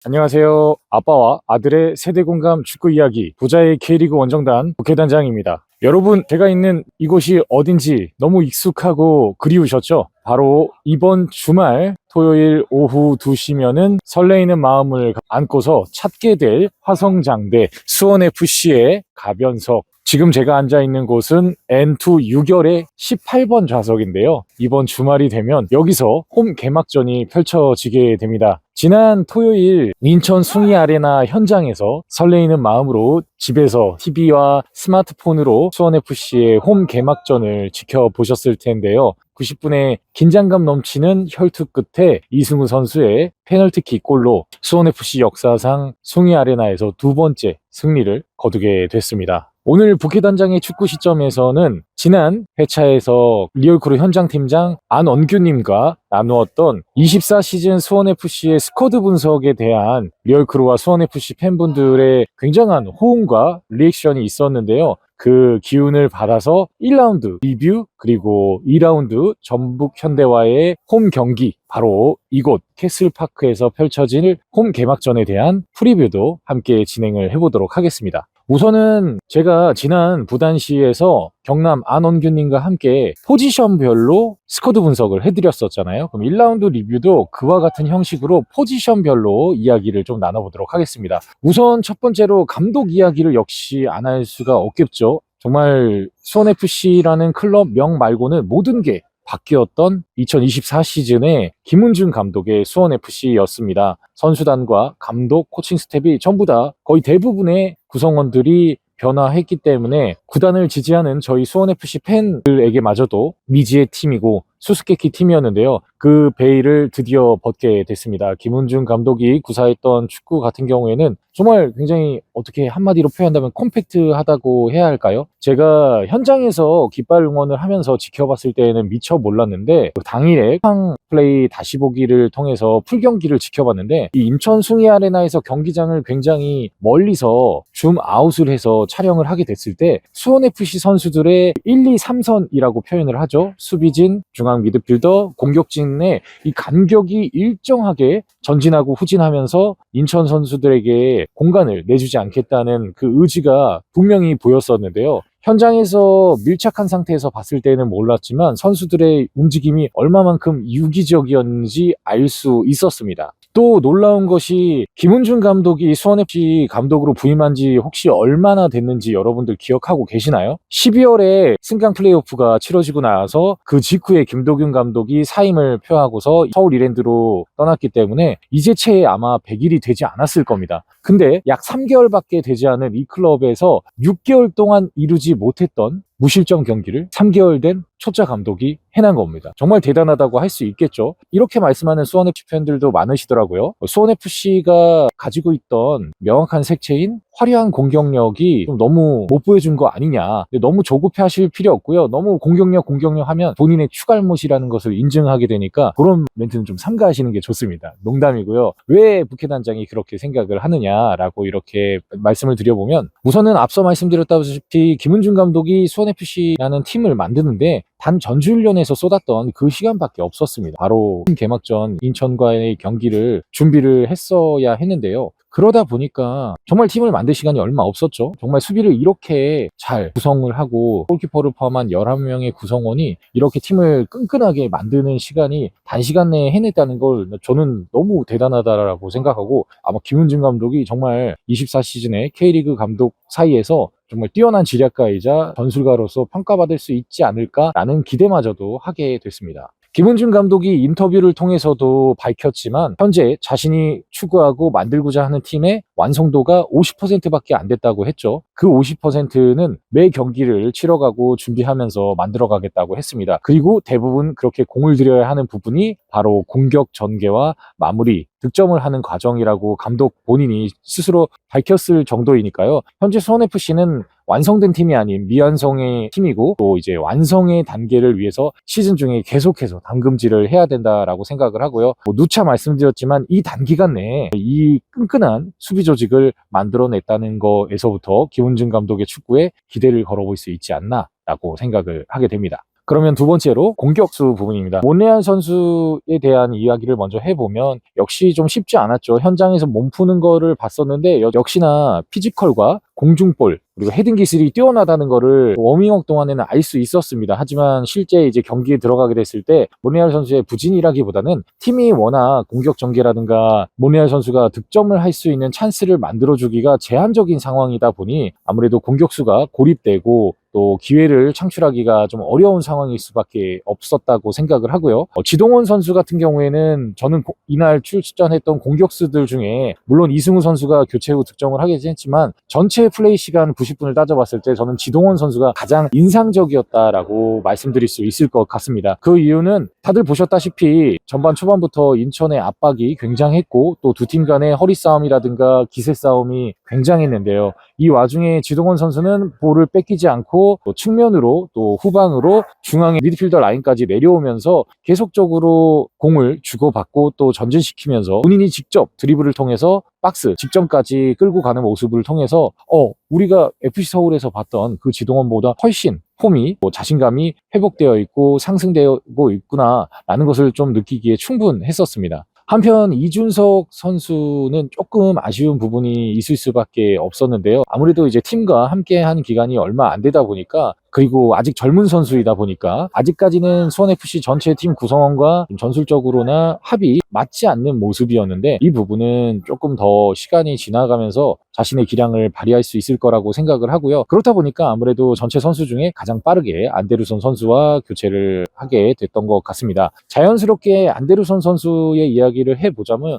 안녕하세요. 아빠와 아들의 세대공감 축구 이야기 부자의 K리그 원정단 국회단장입니다. 여러분, 제가 있는 이곳이 어딘지 너무 익숙하고 그리우셨죠? 바로 이번 주말 토요일 오후 2시면은 설레이는 마음을 안고서 찾게 될 화성장대 수원FC의 가변석. 지금 제가 앉아 있는 곳은 N2 유결의 18번 좌석인데요. 이번 주말이 되면 여기서 홈 개막전이 펼쳐지게 됩니다. 지난 토요일 인천 숭이 아레나 현장에서 설레이는 마음으로 집에서 TV와 스마트폰으로 수원FC의 홈 개막전을 지켜보셨을 텐데요. 90분의 긴장감 넘치는 혈투 끝에 이승우 선수의 페널티킥 골로 수원FC 역사상 숭이 아레나에서 두 번째 승리를 거두게 됐습니다. 오늘 부캐단장의 축구 시점에서는 지난 회차에서 리얼크루 현장팀장 안원규님과 나누었던 24시즌 수원FC의 스쿼드 분석에 대한 리얼크루와 수원FC 팬분들의 굉장한 호응과 리액션이 있었는데요. 그 기운을 받아서 1라운드 리뷰 그리고 2라운드 전북 현대와의 홈 경기, 바로 이곳 캐슬파크에서 펼쳐질 홈 개막전에 대한 프리뷰도 함께 진행을 해보도록 하겠습니다. 우선은 제가 지난 부단시에서 경남 안원규님과 함께 포지션별로 스쿼드 분석을 해드렸었잖아요. 그럼 1라운드 리뷰도 그와 같은 형식으로 포지션별로 이야기를 좀 나눠보도록 하겠습니다. 우선 첫 번째로 감독 이야기를 역시 안 할 수가 없겠죠. 정말 수원FC라는 클럽 명 말고는 모든 게 바뀌었던 2024 시즌에 김은중 감독의 수원FC였습니다. 선수단과 감독, 코칭 스텝이 전부 다 거의 대부분의 구성원들이 변화했기 때문에 구단을 지지하는 저희 수원FC 팬들에게마저도 미지의 팀이고 수수께끼 팀이었는데요. 그 베일을 드디어 벗게 됐습니다. 김은중 감독이 구사했던 축구 같은 경우에는 정말 굉장히 어떻게 한마디로 표현한다면 콤팩트하다고 해야 할까요? 제가 현장에서 깃발 응원을 하면서 지켜봤을 때에는 미처 몰랐는데 당일에 플레이 다시 보기를 통해서 풀경기를 지켜봤는데 이 인천 숭이 아레나에서 경기장을 굉장히 멀리서 줌 아웃을 해서 촬영을 하게 됐을 때 수원FC 선수들의 1, 2, 3선이라고 표현을 하죠. 수비진, 중앙 미드필더, 공격진의 이 간격이 일정하게 전진하고 후진하면서 인천 선수들에게 공간을 내주지 않겠다는 그 의지가 분명히 보였었는데요. 현장에서 밀착한 상태에서 봤을 때는 몰랐지만 선수들의 움직임이 얼마만큼 유기적이었는지 알 수 있었습니다. 또 놀라운 것이 김은중 감독이 수원FC 감독으로 부임한 지 혹시 얼마나 됐는지 여러분들 기억하고 계시나요? 12월에 승강 플레이오프가 치러지고 나서 그 직후에 김도균 감독이 사임을 표하고서 서울 이랜드로 떠났기 때문에 이제 채 아마 100일이 되지 않았을 겁니다. 근데 약 3개월밖에 되지 않은 이 클럽에서 6개월 동안 이루지 못했던 무실점 경기를 3개월 된 초짜 감독이 해낸 겁니다. 정말 대단하다고 할 수 있겠죠. 이렇게 말씀하는 수원FC 팬들도 많으시더라고요. 수원FC가 가지고 있던 명확한 색채인 화려한 공격력이 좀 너무 못 보여준 거 아니냐. 너무 조급해하실 필요 없고요. 너무 공격력 하면 본인의 추갈못이라는 것을 인증하게 되니까 그런 멘트는 좀 삼가하시는 게 좋습니다. 농담이고요. 왜 부캐단장이 그렇게 생각을 하느냐라고 이렇게 말씀을 드려보면, 우선은 앞서 말씀드렸다시피 김은중 감독이 수원FC라는 팀을 만드는데 단 전지훈련에서 쏟았던 그 시간밖에 없었습니다. 바로 개막전 인천과의 경기를 준비를 했어야 했는데요. 그러다 보니까 정말 팀을 만들 시간이 얼마 없었죠. 정말 수비를 이렇게 잘 구성을 하고 골키퍼를 포함한 11명의 구성원이 이렇게 팀을 끈끈하게 만드는 시간이 단시간 내에 해냈다는 걸 저는 너무 대단하다라고 생각하고, 아마 김은중 감독이 정말 24시즌의 K리그 감독 사이에서 정말 뛰어난 지략가이자 전술가로서 평가받을 수 있지 않을까라는 기대마저도 하게 됐습니다. 김은중 감독이 인터뷰를 통해서도 밝혔지만 현재 자신이 추구하고 만들고자 하는 팀의 완성도가 50%밖에 안 됐다고 했죠. 그 50%는 매 경기를 치러가고 준비하면서 만들어가겠다고 했습니다. 그리고 대부분 그렇게 공을 들여야 하는 부분이 바로 공격 전개와 마무리, 득점을 하는 과정이라고 감독 본인이 스스로 밝혔을 정도이니까요. 현재 수원FC는 완성된 팀이 아닌 미완성의 팀이고, 또 이제 완성의 단계를 위해서 시즌 중에 계속해서 담금질을 해야 된다라고 생각을 하고요. 누차 말씀드렸지만 이 단기간 내에 이 끈끈한 수비 조직을 만들어냈다는 거에서부터 김은중 감독의 축구에 기대를 걸어볼 수 있지 않나라고 생각을 하게 됩니다. 그러면 두 번째로 공격수 부분입니다. 몬레알 선수에 대한 이야기를 먼저 해보면 역시 좀 쉽지 않았죠. 현장에서 몸 푸는 거를 봤었는데 역시나 피지컬과 공중볼 그리고 헤딩 기술이 뛰어나다는 거를 워밍업 동안에는 알 수 있었습니다. 하지만 실제 이제 경기에 들어가게 됐을 때 몬레알 선수의 부진이라기보다는 팀이 워낙 공격 전개라든가 몬레알 선수가 득점을 할 수 있는 찬스를 만들어주기가 제한적인 상황이다 보니 아무래도 공격수가 고립되고 또 기회를 창출하기가 좀 어려운 상황일 수밖에 없었다고 생각을 하고요. 지동원 선수 같은 경우에는 저는 이날 출전했던 공격수들 중에 물론 이승우 선수가 교체 후 득점을 하긴 했지만 전체 플레이 시간 90분을 따져봤을 때 저는 지동원 선수가 가장 인상적이었다라고 말씀드릴 수 있을 것 같습니다. 그 이유는 다들 보셨다시피 전반 초반부터 인천의 압박이 굉장했고 또 두 팀 간의 허리 싸움이라든가 기세 싸움이 굉장했는데요. 이 와중에 지동원 선수는 볼을 뺏기지 않고 또 측면으로 또 후방으로 중앙의 미드필더 라인까지 내려오면서 계속적으로 공을 주고받고 또 전진시키면서 본인이 직접 드리블을 통해서 박스 직전까지 끌고 가는 모습을 통해서 우리가 FC 서울에서 봤던 그 지동원보다 훨씬 폼이 자신감이 회복되어 있고 상승되고 있구나라는 것을 좀 느끼기에 충분했었습니다. 한편 이준석 선수는 조금 아쉬운 부분이 있을 수밖에 없었는데요. 아무래도 이제 팀과 함께한 기간이 얼마 안 되다 보니까 그리고 아직 젊은 선수이다 보니까 아직까지는 수원FC 전체 팀 구성원과 전술적으로나 합이 맞지 않는 모습이었는데 이 부분은 조금 더 시간이 지나가면서 자신의 기량을 발휘할 수 있을 거라고 생각을 하고요. 그렇다 보니까 아무래도 전체 선수 중에 가장 빠르게 안데르손 선수와 교체를 하게 됐던 것 같습니다. 자연스럽게 안데르손 선수의 이야기를 해보자면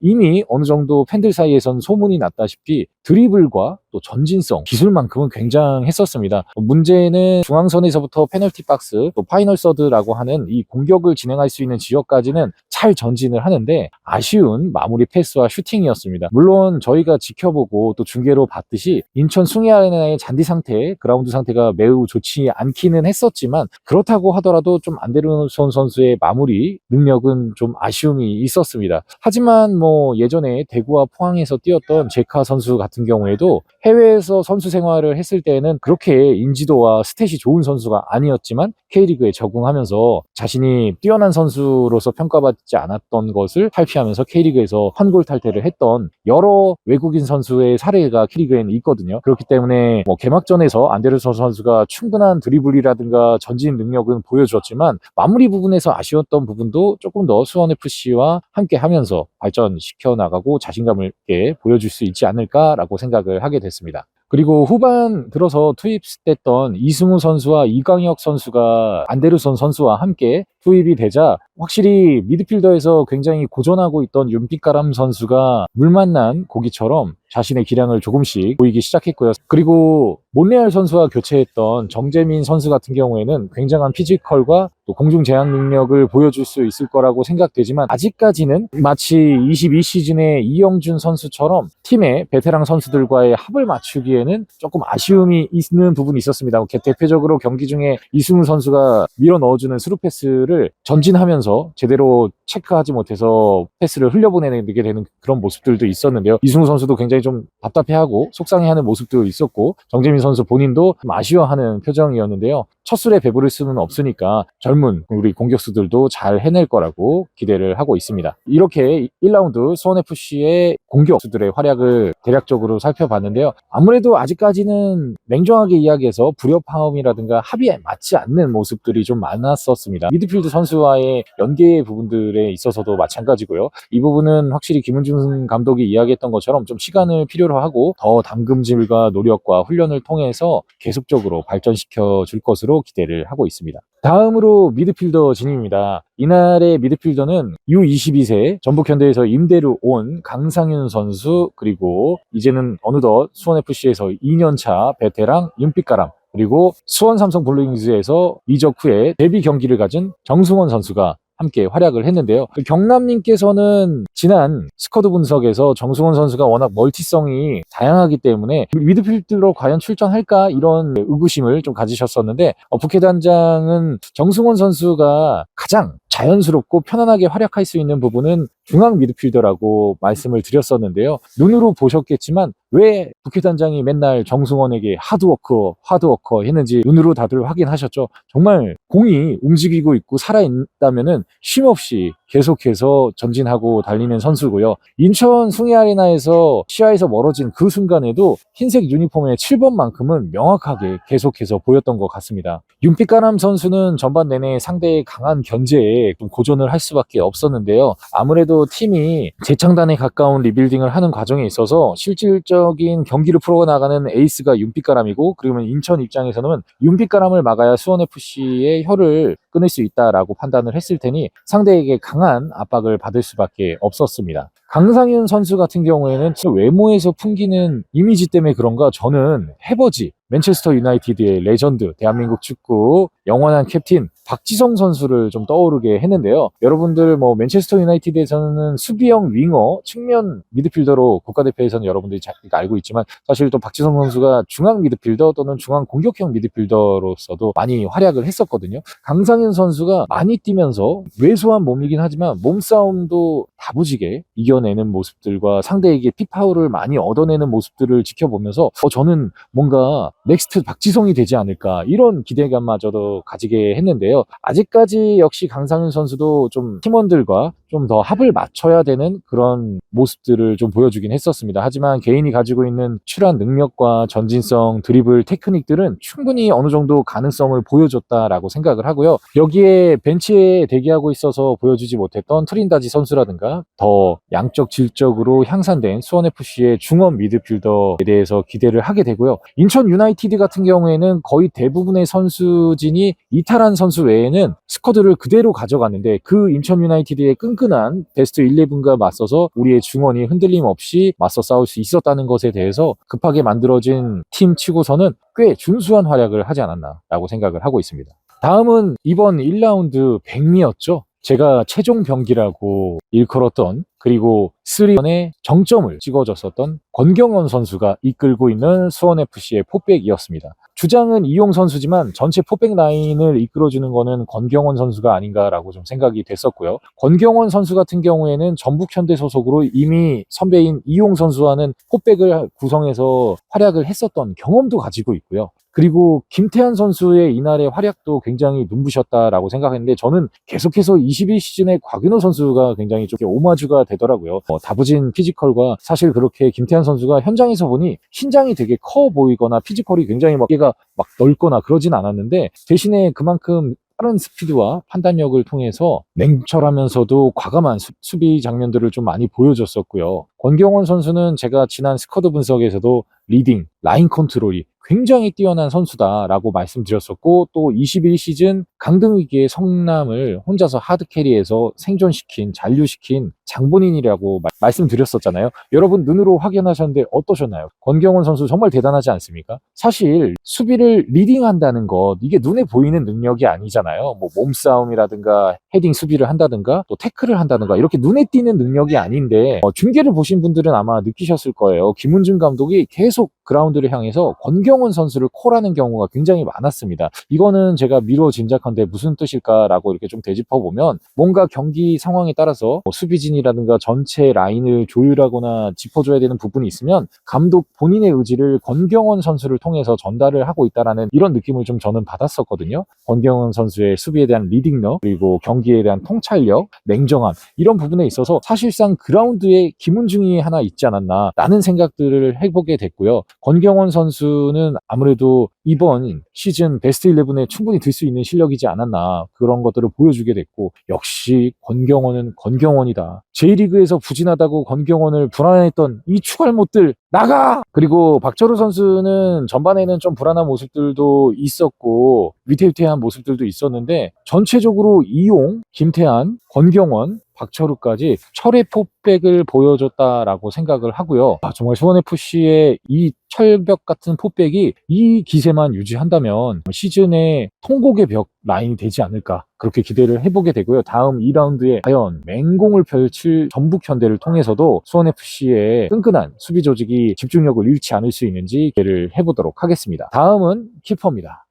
이미 어느 정도 팬들 사이에선 소문이 났다시피 드리블과 또 전진성, 기술만큼은 굉장했었습니다. 문제는 중앙선에서부터 페널티 박스, 또 파이널 서드라고 하는 이 공격을 진행할 수 있는 지역까지는 잘 전진을 하는데 아쉬운 마무리 패스와 슈팅이었습니다. 물론 저희가 지켜보고 또 중계로 봤듯이 인천 숭이 아레나의 잔디 상태, 그라운드 상태가 매우 좋지 않기는 했었지만 그렇다고 하더라도 좀 안데르손 선수의 마무리 능력은 좀 아쉬움이 있었습니다. 하지만 예전에 대구와 포항에서 뛰었던 제카 선수 같은 경우에도 해외에서 선수 생활을 했을 때는 그렇게 인지도와 스탯이 좋은 선수가 아니었지만 K리그에 적응하면서 자신이 뛰어난 선수로서 평가받지 않았던 것을 탈피하면서 K리그에서 환골 탈퇴를 했던 여러 외국인 선수의 사례가 K리그에는 있거든요. 그렇기 때문에 개막전에서 안데르손 선수가 충분한 드리블이라든가 전진 능력은 보여주었지만 마무리 부분에서 아쉬웠던 부분도 조금 더 수원FC와 함께 하면서 발전시켜 나가고 자신감을 있게 보여줄 수 있지 않을까라고 생각을 하게 됐습니다. 그리고 후반 들어서 투입됐던 이승우 선수와 이광혁 선수가 안데르손 선수와 함께 투입이 되자 확실히 미드필더에서 굉장히 고전하고 있던 윤빛가람 선수가 물 만난 고기처럼 자신의 기량을 조금씩 보이기 시작했고요. 그리고 몬레알 선수와 교체했던 정재민 선수 같은 경우에는 굉장한 피지컬과 또 공중 제압 능력을 보여줄 수 있을 거라고 생각되지만 아직까지는 마치 22시즌의 이영준 선수처럼 팀의 베테랑 선수들과의 합을 맞추기에는 조금 아쉬움이 있는 부분이 있었습니다. 대표적으로 경기 중에 이승우 선수가 밀어 넣어주는 스루 패스를 전진하면서 제대로 체크하지 못해서 패스를 흘려보내게 되는 그런 모습들도 있었는데요. 이승우 선수도 굉장히 좀 답답해하고 속상해하는 모습도 있었고 정재민 선수 본인도 좀 아쉬워하는 표정이었는데요. 첫 술에 배부를 수는 없으니까 젊은 우리 공격수들도 잘 해낼 거라고 기대를 하고 있습니다. 이렇게 1라운드 수원FC의 공격수들의 활약을 대략적으로 살펴봤는데요. 아무래도 아직까지는 냉정하게 이야기해서 불협화음이라든가 합의에 맞지 않는 모습들이 좀 많았었습니다. 미드필드 선수와의 연계 부분들에 있어서도 마찬가지고요. 이 부분은 확실히 김은중 감독이 이야기했던 것처럼 좀 시간을 필요로 하고 더 담금질과 노력과 훈련을 통해서 계속적으로 발전시켜 줄 것으로 기대를 하고 있습니다. 다음으로 미드필더 진입니다. 이날의 미드필더는 U22세 전북현대에서 임대로 온 강상윤 선수, 그리고 이제는 어느덧 수원FC에서 2년차 베테랑 윤빛가람, 그리고 수원 삼성 블루윙즈에서 이적 후에 데뷔 경기를 가진 정승원 선수가 함께 활약을 했는데요. 경남님께서는 지난 스쿼드 분석에서 정승원 선수가 워낙 멀티성이 다양하기 때문에 미드필더로 과연 출전할까 이런 의구심을 좀 가지셨었는데 북해단장은 정승원 선수가 가장 자연스럽고 편안하게 활약할 수 있는 부분은 중앙 미드필더라고 말씀을 드렸었는데요. 눈으로 보셨겠지만 왜 국회단장이 맨날 정승원에게 하드워커 했는지 눈으로 다들 확인하셨죠. 정말 공이 움직이고 있고 살아있다면은 쉼없이 계속해서 전진하고 달리는 선수고요. 인천 숭례아레나에서 시야에서 멀어진 그 순간에도 흰색 유니폼의 7번만큼은 명확하게 계속해서 보였던 것 같습니다. 윤빛가람 선수는 전반 내내 상대의 강한 견제에 좀 고전을 할 수밖에 없었는데요. 아무래도 팀이 재창단에 가까운 리빌딩을 하는 과정에 있어서 실질적인 경기를 풀어나가는 에이스가 윤빛가람이고, 그러면 인천 입장에서는 윤빛가람을 막아야 수원FC의 혀를 끊을 수 있다라고 판단을 했을 테니 상대에게 강한 압박을 받을 수밖에 없었습니다. 강상윤 선수 같은 경우에는 외모에서 풍기는 이미지 때문에 그런가 저는 해버지 맨체스터 유나이티드의 레전드, 대한민국 축구 영원한 캡틴 박지성 선수를 좀 떠오르게 했는데요. 여러분들 맨체스터 유나이티드에서는 수비형 윙어, 측면 미드필더로 국가대표에서는 여러분들이 잘 알고 있지만, 사실 또 박지성 선수가 중앙 미드필더 또는 중앙 공격형 미드필더로서도 많이 활약을 했었거든요. 강상윤 선수가 많이 뛰면서 왜소한 몸이긴 하지만 몸싸움도 다부지게 이겨내는 모습들과 상대에게 픽파울을 많이 얻어내는 모습들을 지켜보면서 저는 뭔가 넥스트 박지성이 되지 않을까, 이런 기대감마저도 가지게 했는데요. 아직까지 역시 강상윤 선수도 좀 팀원들과 좀 더 합을 맞춰야 되는 그런 모습들을 좀 보여주긴 했었습니다. 하지만 개인이 가지고 있는 출한 능력과 전진성, 드리블 테크닉들은 충분히 어느 정도 가능성을 보여줬다라고 생각을 하고요. 여기에 벤치에 대기하고 있어서 보여주지 못했던 트린다지 선수라든가 더 양적 질적으로 향상된 수원FC의 중원 미드필더에 대해서 기대를 하게 되고요. 인천 유나이티드 같은 경우에는 거의 대부분의 선수진이 이탈한 선수 외에는 스쿼드를 그대로 가져갔는데, 그 인천 유나이티드의 끈끈한 베스트 11과 맞서서 우리의 중원이 흔들림 없이 맞서 싸울 수 있었다는 것에 대해서 급하게 만들어진 팀 치고서는 꽤 준수한 활약을 하지 않았나라고 생각을 하고 있습니다. 다음은 이번 1라운드 백미였죠. 제가 최종 병기라고 일컬었던, 그리고 3번의 정점을 찍어줬었던 권경원 선수가 이끌고 있는 수원FC의 포백이었습니다. 주장은 이용 선수지만 전체 포백 라인을 이끌어주는 거는 권경원 선수가 아닌가라고 좀 생각이 됐었고요. 권경원 선수 같은 경우에는 전북현대 소속으로 이미 선배인 이용 선수와는 포백을 구성해서 활약을 했었던 경험도 가지고 있고요. 그리고 김태한 선수의 이날의 활약도 굉장히 눈부셨다라고 생각했는데, 저는 계속해서 21시즌의 곽윤호 선수가 굉장히 좀 오마주가 되더라고요. 다부진 피지컬과, 사실 그렇게 김태한 선수가 현장에서 보니 신장이 되게 커 보이거나 피지컬이 굉장히 어깨가 막 넓거나 그러진 않았는데, 대신에 그만큼 빠른 스피드와 판단력을 통해서 냉철하면서도 과감한 수비 장면들을 좀 많이 보여줬었고요. 권경원 선수는 제가 지난 스쿼드 분석에서도 리딩, 라인 컨트롤이 굉장히 뛰어난 선수다라고 말씀드렸었고, 또 21시즌 강등위기의 성남을 혼자서 하드캐리해서 생존시킨, 잔류시킨 장본인이라고 말씀드렸었잖아요. 여러분 눈으로 확인하셨는데 어떠셨나요? 권경원 선수 정말 대단하지 않습니까? 사실 수비를 리딩한다는 것, 이게 눈에 보이는 능력이 아니잖아요. 몸싸움이라든가 헤딩 수비를 한다든가 또 태클을 한다든가 이렇게 눈에 띄는 능력이 아닌데, 중계를 보신 분들은 아마 느끼셨을 거예요. 김은중 감독이 계속 그라운드를 향해서 권경원 선수를 콜하는 경우가 굉장히 많았습니다. 이거는 제가 미뤄 짐작한데 무슨 뜻일까라고 이렇게 좀 되짚어보면, 뭔가 경기 상황에 따라서 수비진이라든가 전체 라인을 조율하거나 짚어줘야 되는 부분이 있으면 감독 본인의 의지를 권경원 선수를 통해서 전달을 하고 있다라는 이런 느낌을 좀 저는 받았었거든요. 권경원 선수의 수비에 대한 리딩력, 그리고 경기에 대한 통찰력, 냉정함, 이런 부분에 있어서 사실상 그라운드에 김은중이 하나 있지 않았나 라는 생각들을 해보게 됐고요. 권경원 선수는 아무래도 이번 시즌 베스트 11에 충분히 들 수 있는 실력이지 않았나, 그런 것들을 보여주게 됐고, 역시 권경원은 권경원이다. J리그에서 부진하다고 권경원을 불안해했던 이 추갈못들 나가! 그리고 박철우 선수는 전반에는 좀 불안한 모습들도 있었고 위태위태한 모습들도 있었는데, 전체적으로 이용, 김태한, 권경원, 박철우까지 철의 풋백을 보여줬다라고 생각을 하고요. 정말 수원FC의 이 철벽 같은 풋백이 이 기세만 유지한다면 시즌의 통곡의 벽 라인이 되지 않을까, 그렇게 기대를 해보게 되고요. 다음 2라운드에 과연 맹공을 펼칠 전북현대를 통해서도 수원FC의 끈끈한 수비 조직이 집중력을 잃지 않을 수 있는지 기대를 해보도록 하겠습니다. 다음은 키퍼입니다.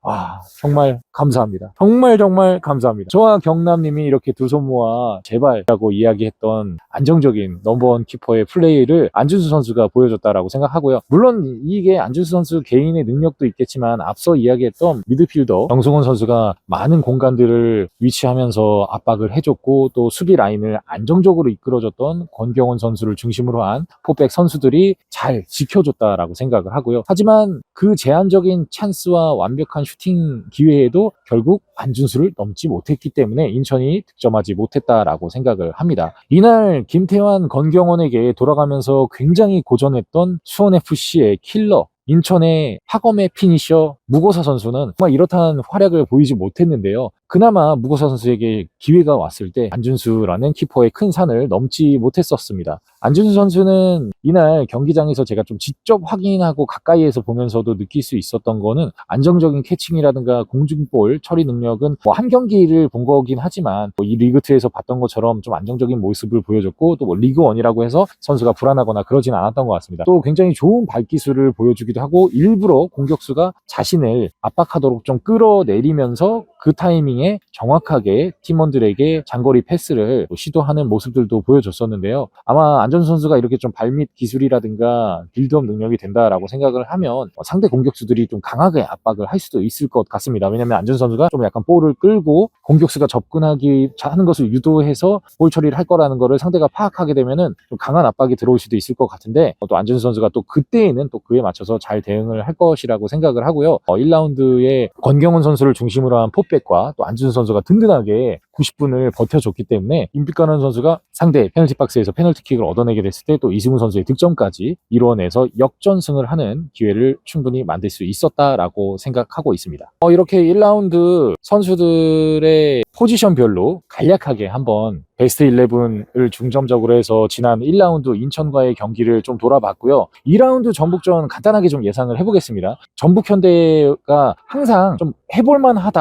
정말 감사합니다. 정말 감사합니다. 저와 경남님이 이렇게 두 손 모아 제발이라고 이야기했던 안정적인 넘버원 키퍼의 플레이를 안준수 선수가 보여줬다라고 생각하고요. 물론 이게 안준수 선수 개인의 능력도 있겠지만 앞서 이야기했던 미드필더 정승원 선수가 많은 공간들을 위치하면서 압박을 해줬고, 또 수비 라인을 안정적으로 이끌어줬던 권경원 선수를 중심으로 한 포백 선수들이 잘 지켜줬다라고 생각을 하고요. 하지만 그 제한적인 찬스와 완벽한 슈팅 기회에도 결국 안준수를 넘지 못했기 때문에 인천이 득점하지 못했다라고 생각을 합니다. 이날 김태환, 권경원에게 돌아가면서 굉장히 고전했던 수원FC의 킬러, 인천의 파검의 피니셔 무고사 선수는 정말 이렇다는 활약을 보이지 못했는데요. 그나마 무고사 선수에게 기회가 왔을 때 안준수라는 키퍼의 큰 산을 넘지 못했었습니다. 안준수 선수는 이날 경기장에서 제가 좀 직접 확인하고 가까이에서 보면서도 느낄 수 있었던 거는 안정적인 캐칭이라든가 공중볼 처리 능력은 한 경기를 본 거긴 하지만 이 리그2에서 봤던 것처럼 좀 안정적인 모습을 보여줬고, 또 리그1이라고 해서 선수가 불안하거나 그러진 않았던 것 같습니다. 또 굉장히 좋은 발기술을 보여주기도 하고, 일부러 공격수가 자신을 압박하도록 좀 끌어내리면서 그 타이밍에 정확하게 팀원들에게 장거리 패스를 시도하는 모습들도 보여줬었는데요. 아마 안준수 선수가 이렇게 좀 발밑 기술이라든가 빌드업 능력이 된다라고 생각을 하면 상대 공격수들이 좀 강하게 압박을 할 수도 있을 것 같습니다. 왜냐면 안준수 선수가 좀 약간 볼을 끌고 공격수가 접근하기 하는 것을 유도해서 볼 처리를 할 거라는 거를 상대가 파악하게 되면은 좀 강한 압박이 들어올 수도 있을 것 같은데, 또 안준수 선수가 또 그때에는 또 그에 맞춰서 잘 대응을 할 것이라고 생각을 하고요. 1라운드에 권경원 선수를 중심으로 한 포백과 또 안준수 선수가 든든하게 90분을 버텨줬기 때문에 임빛가는 선수가 상대 페널티 박스에서 페널티킥을 얻어내게 됐을 때 또 이승우 선수의 득점까지 이뤄내서 역전승을 하는 기회를 충분히 만들 수 있었다라고 생각하고 있습니다. 이렇게 1라운드 선수들의 포지션별로 간략하게 한번 베스트 11을 중점적으로 해서 지난 1라운드 인천과의 경기를 좀 돌아봤고요. 2라운드 전북전 간단하게 좀 예상을 해보겠습니다. 전북현대가 항상 좀 해볼만 하다,